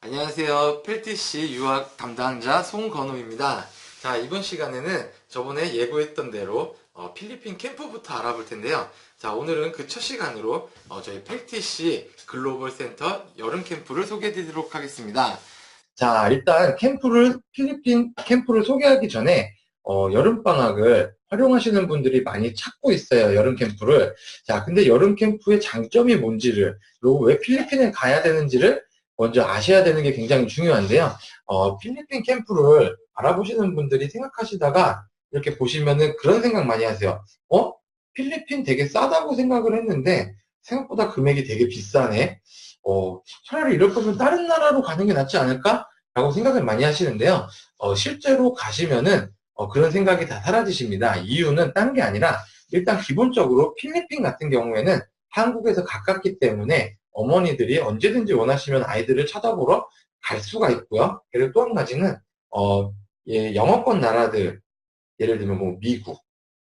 안녕하세요. 펠티시 유학 담당자 송건우입니다. 자, 이번 시간에는 저번에 예고했던 대로 필리핀 캠프부터 알아볼 텐데요. 자, 오늘은 그 첫 시간으로 저희 펠티시 글로벌 센터 여름 캠프를 소개해 드리도록 하겠습니다. 자, 일단 필리핀 캠프를 소개하기 전에 여름방학을 활용하시는 분들이 많이 찾고 있어요. 여름 캠프를. 자, 근데 여름 캠프의 장점이 뭔지를, 그리고 왜 필리핀에 가야 되는지를 먼저 아셔야 되는 게 굉장히 중요한데요. 필리핀 캠프를 알아보시는 분들이 생각하시다가 이렇게 보시면은 그런 생각 많이 하세요. 필리핀 되게 싸다고 생각을 했는데 생각보다 금액이 되게 비싸네. 차라리 이럴 거면 다른 나라로 가는 게 낫지 않을까? 라고 생각을 많이 하시는데요. 실제로 가시면은 그런 생각이 다 사라지십니다. 이유는 딴 게 아니라 일단 기본적으로 필리핀 같은 경우에는 한국에서 가깝기 때문에 어머니들이 언제든지 원하시면 아이들을 찾아보러 갈 수가 있고요. 그리고 또 한 가지는 영어권 나라들, 예를 들면 뭐 미국,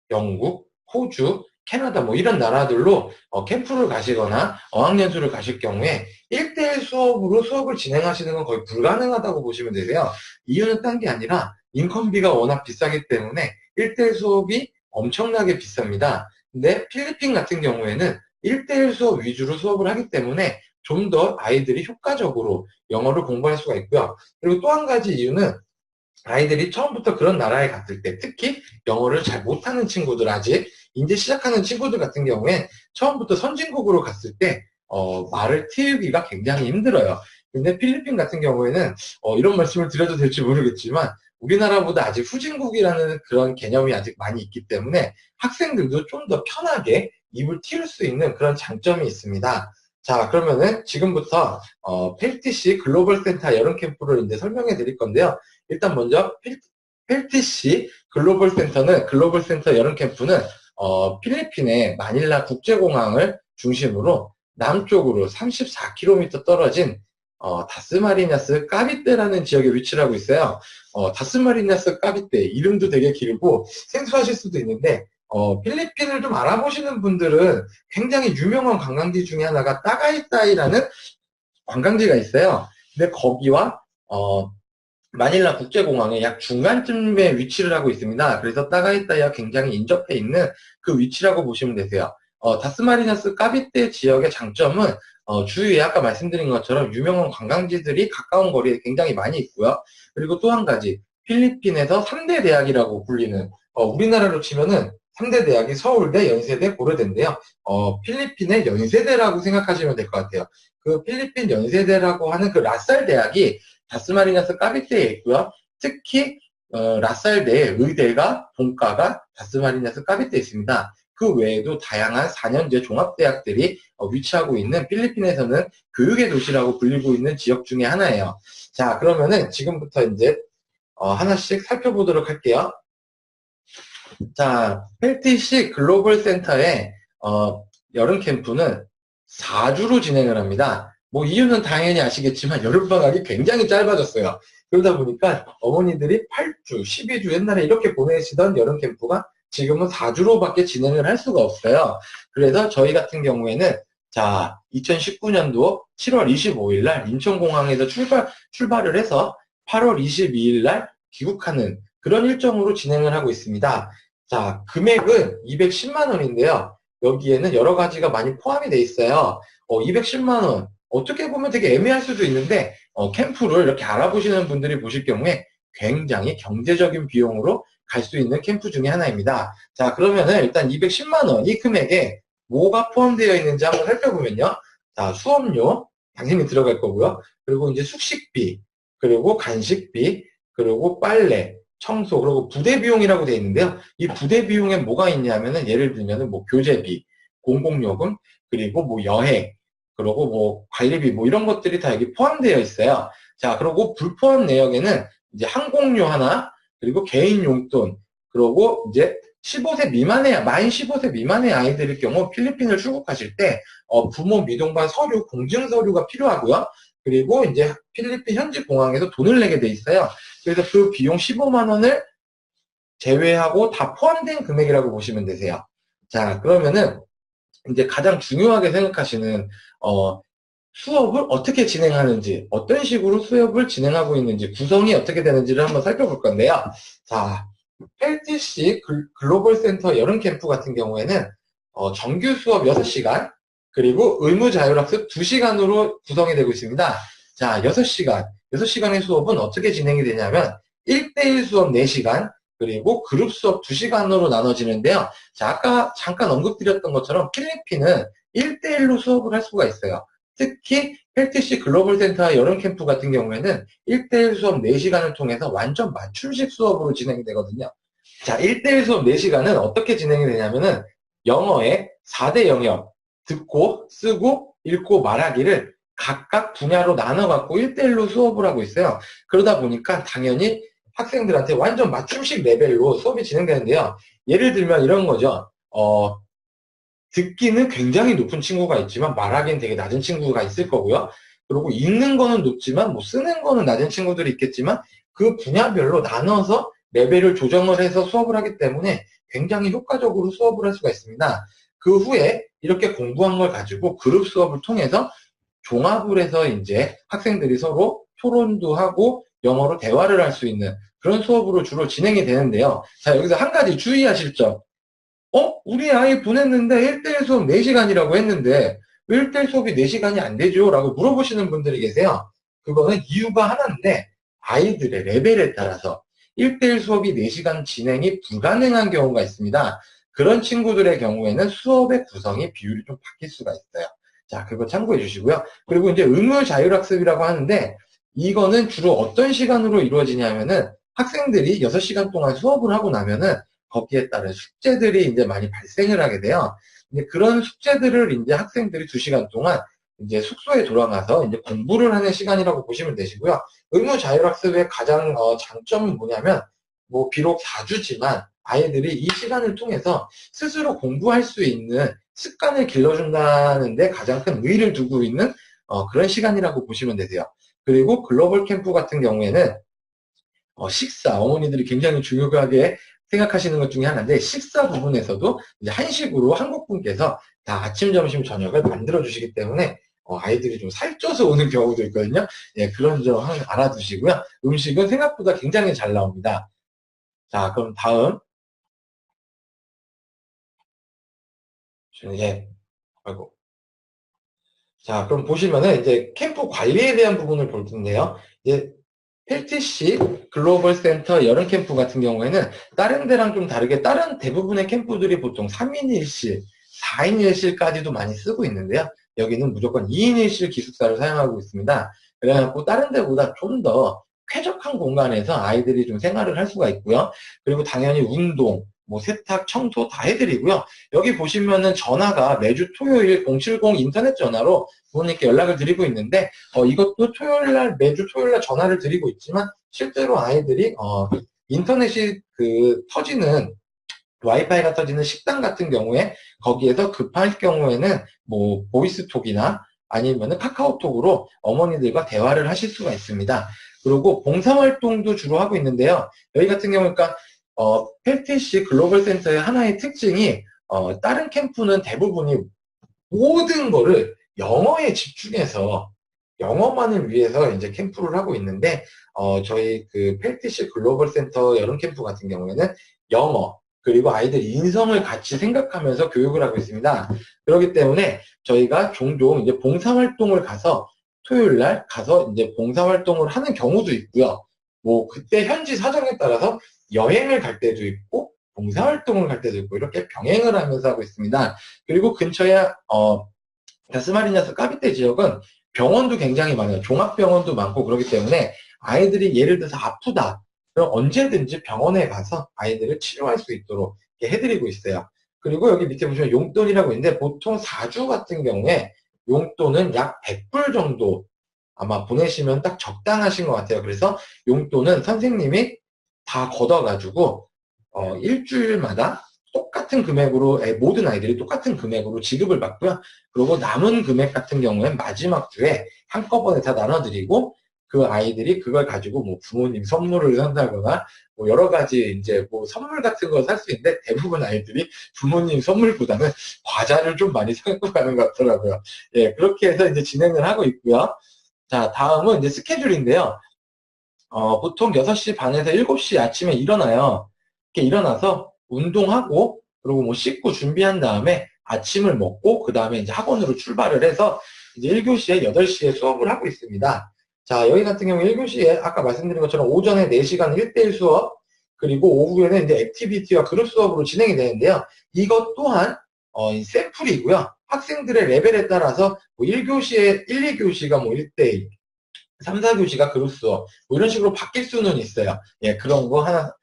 영국, 호주, 캐나다 뭐 이런 나라들로 캠프를 가시거나 어학연수를 가실 경우에 1대1 수업으로 수업을 진행하시는 건 거의 불가능하다고 보시면 되세요. 이유는 딴 게 아니라 인건비가 워낙 비싸기 때문에 1대1 수업이 엄청나게 비쌉니다. 근데 필리핀 같은 경우에는 1대1 수업 위주로 수업을 하기 때문에 좀 더 아이들이 효과적으로 영어를 공부할 수가 있고요. 그리고 또 한 가지 이유는 아이들이 처음부터 그런 나라에 갔을 때, 특히 영어를 잘 못하는 친구들, 아직 이제 시작하는 친구들 같은 경우에 처음부터 선진국으로 갔을 때 말을 틔우기가 굉장히 힘들어요. 근데 필리핀 같은 경우에는 이런 말씀을 드려도 될지 모르겠지만 우리나라보다 아직 후진국이라는 그런 개념이 아직 많이 있기 때문에 학생들도 좀 더 편하게 입을 틔울 수 있는 그런 장점이 있습니다. 자, 그러면은 지금부터 펠티시 글로벌 센터 여름 캠프를 이제 설명해 드릴 건데요. 일단 먼저 펠티시 글로벌 센터 여름 캠프는 필리핀의 마닐라 국제공항을 중심으로 남쪽으로 34km 떨어진 다스마리냐스 까비떼라는 지역에 위치를 하고 있어요. 다스마리냐스 까비떼 이름도 되게 길고 생소하실 수도 있는데 필리핀을 좀 알아보시는 분들은 굉장히 유명한 관광지 중에 하나가 따가이따이라는 관광지가 있어요. 근데 거기와 마닐라 국제공항의 약 중간쯤에 위치를 하고 있습니다. 그래서 따가이따이와 굉장히 인접해 있는 그 위치라고 보시면 되세요. 다스마리나스 까비떼 지역의 장점은 주위에 아까 말씀드린 것처럼 유명한 관광지들이 가까운 거리에 굉장히 많이 있고요. 그리고 또 한 가지 필리핀에서 3대 대학이라고 불리는 우리나라로 치면은 3대 대학이 서울대, 연세대, 고려대인데요. 필리핀의 연세대라고 생각하시면 될 것 같아요. 그 필리핀 연세대라고 하는 그 라살 대학이 다스마리나스 까비떼에 있고요. 특히 라살 내 의대가 본과가 다스마리나스 까비떼에 있습니다. 그 외에도 다양한 4년제 종합대학들이 위치하고 있는 필리핀에서는 교육의 도시라고 불리고 있는 지역 중에 하나예요. 자, 그러면은 지금부터 이제 하나씩 살펴보도록 할게요. 자, 펠티시 글로벌 센터의 여름 캠프는 4주로 진행을 합니다. 뭐 이유는 당연히 아시겠지만 여름방학이 굉장히 짧아졌어요. 그러다 보니까 어머니들이 8주, 12주 옛날에 이렇게 보내시던 여름 캠프가 지금은 4주로밖에 진행을 할 수가 없어요. 그래서 저희 같은 경우에는 자, 2019년도 7월 25일 날 인천공항에서 출발을 해서 8월 22일 날 귀국하는 그런 일정으로 진행을 하고 있습니다. 자, 금액은 210만 원인데요. 여기에는 여러 가지가 많이 포함이 돼 있어요. 210만 원. 어떻게 보면 되게 애매할 수도 있는데, 캠프를 이렇게 알아보시는 분들이 보실 경우에 굉장히 경제적인 비용으로 갈 수 있는 캠프 중에 하나입니다. 자, 그러면은 일단 210만 원, 이 금액에 뭐가 포함되어 있는지 한번 살펴보면요. 자, 수업료, 당연히 들어갈 거고요. 그리고 이제 숙식비, 그리고 간식비, 그리고 빨래, 청소, 그리고 부대 비용이라고 되어 있는데요. 이 부대 비용에 뭐가 있냐면은 예를 들면은 뭐 교재비, 공공요금, 그리고 뭐 여행, 그리고 뭐 관리비 뭐 이런 것들이 다 여기 포함되어 있어요. 자, 그리고 불포함 내역에는 이제 항공료 하나, 그리고 개인 용돈, 그리고 이제 15세 미만의, 만 15세 미만의 아이들일 경우 필리핀을 출국하실 때 부모 미동반 서류, 공증 서류가 필요하고요. 그리고 이제 필리핀 현지 공항에서 돈을 내게 돼 있어요. 그래서 그 비용 15만 원을 제외하고 다 포함된 금액이라고 보시면 되세요. 자, 그러면은 이제 가장 중요하게 생각하시는 수업을 어떻게 진행하는지, 어떤 식으로 수업을 진행하고 있는지, 구성이 어떻게 되는지를 한번 살펴볼 건데요. 자, 펠티시 글로벌 센터 여름 캠프 같은 경우에는 정규 수업 6시간, 그리고 의무 자율학습 2시간으로 구성이 되고 있습니다. 자, 6시간. 6시간의 수업은 어떻게 진행이 되냐면 1대1 수업 4시간, 그리고 그룹 수업 2시간으로 나눠지는데요. 자, 아까 잠깐 언급드렸던 것처럼 필리핀은 1대1로 수업을 할 수가 있어요. 특히 펠티시 글로벌 센터 여름 캠프 같은 경우에는 1대1 수업 4시간을 통해서 완전 맞춤식 수업으로 진행이 되거든요. 자, 1대1 수업 4시간은 어떻게 진행이 되냐면은 영어의 4대 영역, 듣고, 쓰고, 읽고, 말하기를 각각 분야로 나눠갖고 1대1로 수업을 하고 있어요. 그러다 보니까 당연히 학생들한테 완전 맞춤식 레벨로 수업이 진행되는데요. 예를 들면 이런 거죠. 듣기는 굉장히 높은 친구가 있지만 말하기는 되게 낮은 친구가 있을 거고요. 그리고 읽는 거는 높지만 뭐 쓰는 거는 낮은 친구들이 있겠지만 그 분야별로 나눠서 레벨을 조정을 해서 수업을 하기 때문에 굉장히 효과적으로 수업을 할 수가 있습니다. 그 후에 이렇게 공부한 걸 가지고 그룹 수업을 통해서 종합을 해서 이제 학생들이 서로 토론도 하고 영어로 대화를 할 수 있는 그런 수업으로 주로 진행이 되는데요. 자, 여기서 한 가지 주의하실 점. 우리 아이 보냈는데 1대1 수업 4시간이라고 했는데 왜 1대1 수업이 4시간이 안 되죠? 라고 물어보시는 분들이 계세요. 그거는 이유가 하나인데 아이들의 레벨에 따라서 1대1 수업이 4시간 진행이 불가능한 경우가 있습니다. 그런 친구들의 경우에는 수업의 구성이 비율이 좀 바뀔 수가 있어요. 자, 그거 참고해 주시고요. 그리고 이제 의무 자율학습이라고 하는데 이거는 주로 어떤 시간으로 이루어지냐면은 학생들이 6시간 동안 수업을 하고 나면은 거기에 따른 숙제들이 이제 많이 발생을 하게 돼요. 이제 그런 숙제들을 이제 학생들이 2시간 동안 이제 숙소에 돌아가서 이제 공부를 하는 시간이라고 보시면 되시고요. 의무 자율학습의 가장 장점은 뭐냐면 뭐 비록 4주지만 아이들이 이 시간을 통해서 스스로 공부할 수 있는 습관을 길러준다는데 가장 큰 의의를 두고 있는 그런 시간이라고 보시면 되세요. 그리고 글로벌 캠프 같은 경우에는 식사, 어머니들이 굉장히 중요하게 생각하시는 것 중에 하나인데, 식사 부분에서도 이제 한식으로 한국 분께서 다 아침, 점심, 저녁을 만들어 주시기 때문에, 아이들이 좀 살쪄서 오는 경우도 있거든요. 예, 그런 점 알아두시고요. 음식은 생각보다 굉장히 잘 나옵니다. 자, 그럼 다음. 예, 아이고. 자, 그럼 보시면은 이제 캠프 관리에 대한 부분을 볼 텐데요. 이제 펠티시 글로벌 센터 여름 캠프 같은 경우에는 다른 데랑 좀 다르게 다른 대부분의 캠프들이 보통 3인 1실, 4인 1실까지도 많이 쓰고 있는데요. 여기는 무조건 2인 1실 기숙사를 사용하고 있습니다. 그래갖고 다른 데보다 좀 더 쾌적한 공간에서 아이들이 좀 생활을 할 수가 있고요. 그리고 당연히 운동, 뭐 세탁, 청소 다 해드리고요. 여기 보시면은 전화가 매주 토요일 070 인터넷 전화로 부모님께 연락을 드리고 있는데 이것도 토요일날 매주 토요일날 전화를 드리고 있지만 실제로 아이들이 인터넷이 터지는 와이파이가 터지는 식당 같은 경우에 거기에서 급할 경우에는 뭐 보이스톡이나 아니면은 카카오톡으로 어머니들과 대화를 하실 수가 있습니다. 그리고 봉사활동도 주로 하고 있는데요. 여기 같은 경우 그러니까 펠티시 글로벌 센터의 하나의 특징이 다른 캠프는 대부분이 모든 거를 영어에 집중해서 영어만을 위해서 이제 캠프를 하고 있는데 저희 그 펠티시 글로벌 센터 여름 캠프 같은 경우에는 영어 그리고 아이들 인성을 같이 생각하면서 교육을 하고 있습니다. 그렇기 때문에 저희가 종종 이제 봉사활동을 가서 토요일 날 가서 이제 봉사활동을 하는 경우도 있고요. 뭐 그때 현지 사정에 따라서 여행을 갈 때도 있고 봉사활동을 갈 때도 있고 이렇게 병행을 하면서 하고 있습니다. 그리고 근처에 다스마리냐스 까비떼 지역은 병원도 굉장히 많아요. 종합병원도 많고 그렇기 때문에 아이들이 예를 들어서 아프다. 그럼 언제든지 병원에 가서 아이들을 치료할 수 있도록 이렇게 해드리고 있어요. 그리고 여기 밑에 보시면 용돈이라고 있는데 보통 4주 같은 경우에 용돈은 약 100불 정도 아마 보내시면 딱 적당하신 것 같아요. 그래서 용돈은 선생님이 다 걷어가지고 일주일마다 똑같은 금액으로 모든 아이들이 똑같은 금액으로 지급을 받고요. 그리고 남은 금액 같은 경우엔 마지막 주에 한꺼번에 다 나눠드리고 그 아이들이 그걸 가지고 뭐 부모님 선물을 산다거나 뭐 여러 가지 이제 뭐 선물 같은 거 살 수 있는데 대부분 아이들이 부모님 선물보다는 과자를 좀 많이 사고 가는 것 같더라고요. 예, 그렇게 해서 이제 진행을 하고 있고요. 자, 다음은 이제 스케줄인데요. 보통 6시 반에서 7시 아침에 일어나요. 이렇게 일어나서 운동하고, 그리고 뭐 씻고 준비한 다음에 아침을 먹고, 그 다음에 이제 학원으로 출발을 해서 이제 1교시에 8시에 수업을 하고 있습니다. 자, 여기 같은 경우 1교시에 아까 말씀드린 것처럼 오전에 4시간 1대1 수업, 그리고 오후에는 이제 액티비티와 그룹 수업으로 진행이 되는데요. 이것 또한, 이 샘플이고요. 학생들의 레벨에 따라서 뭐 1교시에, 1, 2교시가 뭐 1대1, 3, 4교시가 그룹 수업, 뭐 이런 식으로 바뀔 수는 있어요. 예, 그런 거 하나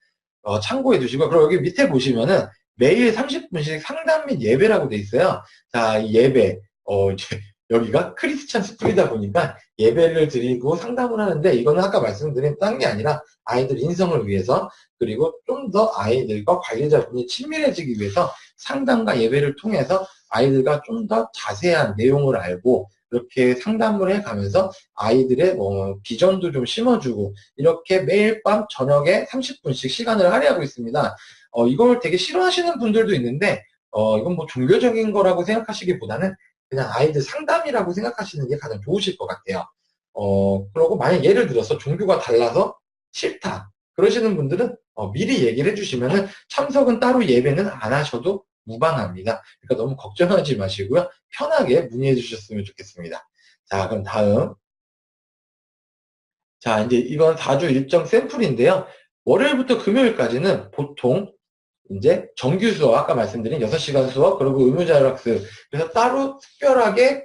참고해 두시고, 그리고 여기 밑에 보시면은 매일 30분씩 상담 및 예배라고 돼 있어요. 자, 이 예배, 이제 여기가 크리스찬 스쿨이다 보니까 예배를 드리고 상담을 하는데, 이거는 아까 말씀드린 딴 게 아니라 아이들 인성을 위해서, 그리고 좀 더 아이들과 관리자분이 친밀해지기 위해서 상담과 예배를 통해서 아이들과 좀 더 자세한 내용을 알고, 이렇게 상담을 해가면서 아이들의 뭐 비전도 좀 심어주고, 이렇게 매일 밤 저녁에 30분씩 시간을 할애하고 있습니다. 이걸 되게 싫어하시는 분들도 있는데, 이건 뭐 종교적인 거라고 생각하시기보다는 그냥 아이들 상담이라고 생각하시는 게 가장 좋으실 것 같아요. 그러고 만약 예를 들어서 종교가 달라서 싫다. 그러시는 분들은 미리 얘기를 해주시면은 참석은 따로 예배는 안 하셔도 무방합니다. 그러니까 너무 걱정하지 마시고요. 편하게 문의해 주셨으면 좋겠습니다. 자, 그럼 다음. 자, 이제 이건 4주 일정 샘플인데요. 월요일부터 금요일까지는 보통 이제 정규 수업, 아까 말씀드린 6시간 수업, 그리고 의무자율학습. 그래서 따로 특별하게,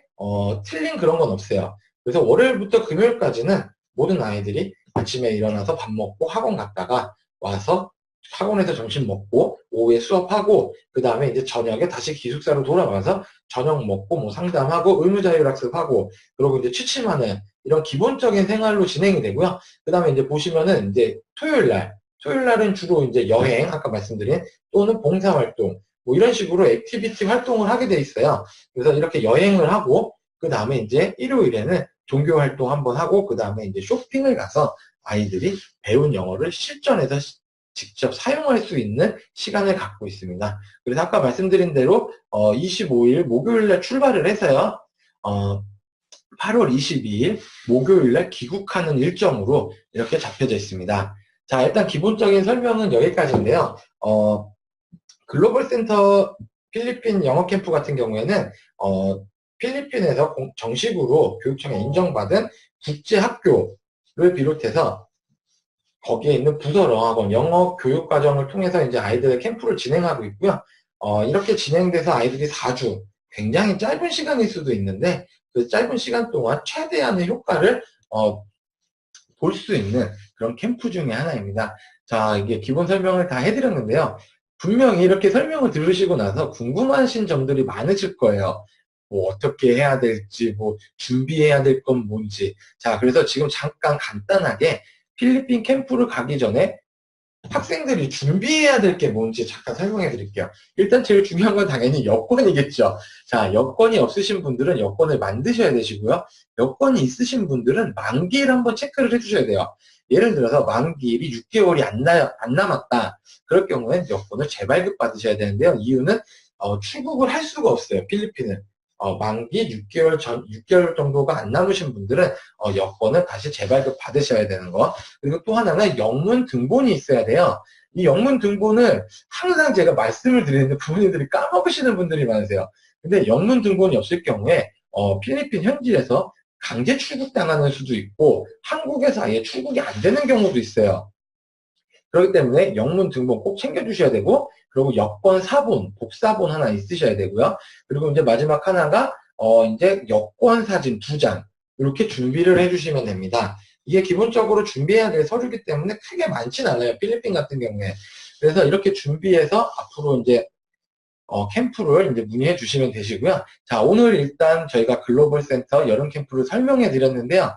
틀린 그런 건 없어요. 그래서 월요일부터 금요일까지는 모든 아이들이 아침에 일어나서 밥 먹고 학원 갔다가 와서 학원에서 점심 먹고 오후에 수업하고 그 다음에 이제 저녁에 다시 기숙사로 돌아와서 저녁 먹고 뭐 상담하고 의무자율학습하고 그리고 이제 취침하는 이런 기본적인 생활로 진행이 되고요. 그 다음에 이제 보시면은 이제 토요일 날은 주로 이제 여행, 아까 말씀드린 또는 봉사활동, 뭐 이런 식으로 액티비티 활동을 하게 돼 있어요. 그래서 이렇게 여행을 하고, 그 다음에 이제 일요일에는 종교 활동 한번 하고, 그 다음에 이제 쇼핑을 가서 아이들이 배운 영어를 실전에서 직접 사용할 수 있는 시간을 갖고 있습니다. 그래서 아까 말씀드린 대로 25일 목요일날 출발을 해서요. 8월 22일 목요일날 귀국하는 일정으로 이렇게 잡혀져 있습니다. 자, 일단 기본적인 설명은 여기까지인데요. 글로벌 센터 필리핀 영어 캠프 같은 경우에는 필리핀에서 정식으로 교육청에 인정받은 국제 학교를 비롯해서 거기에 있는 부서로 학원 영어 교육 과정을 통해서 이제 아이들의 캠프를 진행하고 있고요. 이렇게 진행돼서 아이들이 4주, 굉장히 짧은 시간일 수도 있는데 그 짧은 시간 동안 최대한의 효과를 볼 수 있는 그런 캠프 중에 하나입니다. 자, 이게 기본 설명을 다 해드렸는데요. 분명히 이렇게 설명을 들으시고 나서 궁금하신 점들이 많으실 거예요. 뭐 어떻게 해야 될지, 뭐 준비해야 될 건 뭔지. 자, 그래서 지금 잠깐 간단하게 필리핀 캠프를 가기 전에 학생들이 준비해야 될 게 뭔지 잠깐 설명해 드릴게요. 일단 제일 중요한 건 당연히 여권이겠죠. 자, 여권이 없으신 분들은 여권을 만드셔야 되시고요. 여권이 있으신 분들은 만기일 한번 체크를 해주셔야 돼요. 예를 들어서 만기일이 6개월이 안 남았다. 그럴 경우엔 여권을 재발급 받으셔야 되는데요. 이유는 출국을 할 수가 없어요. 필리핀은. 만기 6개월 정도가 안 남으신 분들은 여권을 다시 재발급 받으셔야 되는 거. 그리고 또 하나는 영문 등본이 있어야 돼요. 이 영문 등본을 항상 제가 말씀을 드리는데 부모님들이 까먹으시는 분들이 많으세요. 근데 영문 등본이 없을 경우에 필리핀 현지에서 강제 출국당하는 수도 있고 한국에서 아예 출국이 안 되는 경우도 있어요. 그렇기 때문에 영문 등본 꼭 챙겨주셔야 되고, 그리고 여권 사본, 복사본 하나 있으셔야 되고요. 그리고 이제 마지막 하나가, 이제 여권 사진 2장. 이렇게 준비를 해주시면 됩니다. 이게 기본적으로 준비해야 될 서류이기 때문에 크게 많진 않아요. 필리핀 같은 경우에. 그래서 이렇게 준비해서 앞으로 이제, 캠프를 이제 문의해 주시면 되시고요. 자, 오늘 일단 저희가 글로벌 센터 여름 캠프를 설명해 드렸는데요.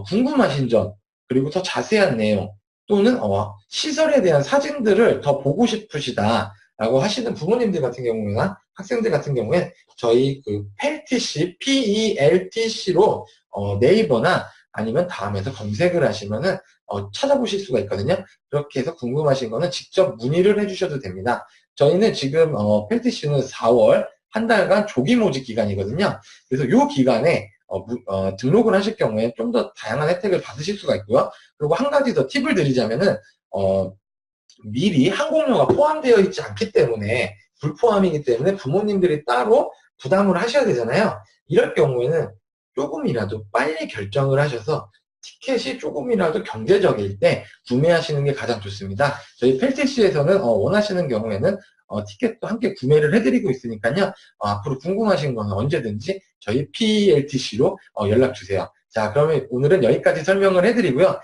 궁금하신 점, 그리고 더 자세한 내용, 또는 시설에 대한 사진들을 더 보고 싶으시다라고 하시는 부모님들 같은 경우나 학생들 같은 경우에 저희 그 PELTC, PELTC로 네이버나 아니면 다음에서 검색을 하시면은 찾아보실 수가 있거든요. 그렇게 해서 궁금하신 거는 직접 문의를 해주셔도 됩니다. 저희는 지금 펠티슈는 4월 한 달간 조기 모집 기간이거든요. 그래서 이 기간에 등록을 하실 경우에 좀 더 다양한 혜택을 받으실 수가 있고요. 그리고 한 가지 더 팁을 드리자면은 미리 항공료가 포함되어 있지 않기 때문에 불포함이기 때문에 부모님들이 따로 부담을 하셔야 되잖아요. 이럴 경우에는 조금이라도 빨리 결정을 하셔서 티켓이 조금이라도 경제적일 때 구매하시는 게 가장 좋습니다. 저희 펠티시에서는 원하시는 경우에는 티켓도 함께 구매를 해드리고 있으니까요. 앞으로 궁금하신 거는 언제든지 저희 PLTC로 연락 주세요. 자, 그러면 오늘은 여기까지 설명을 해드리고요.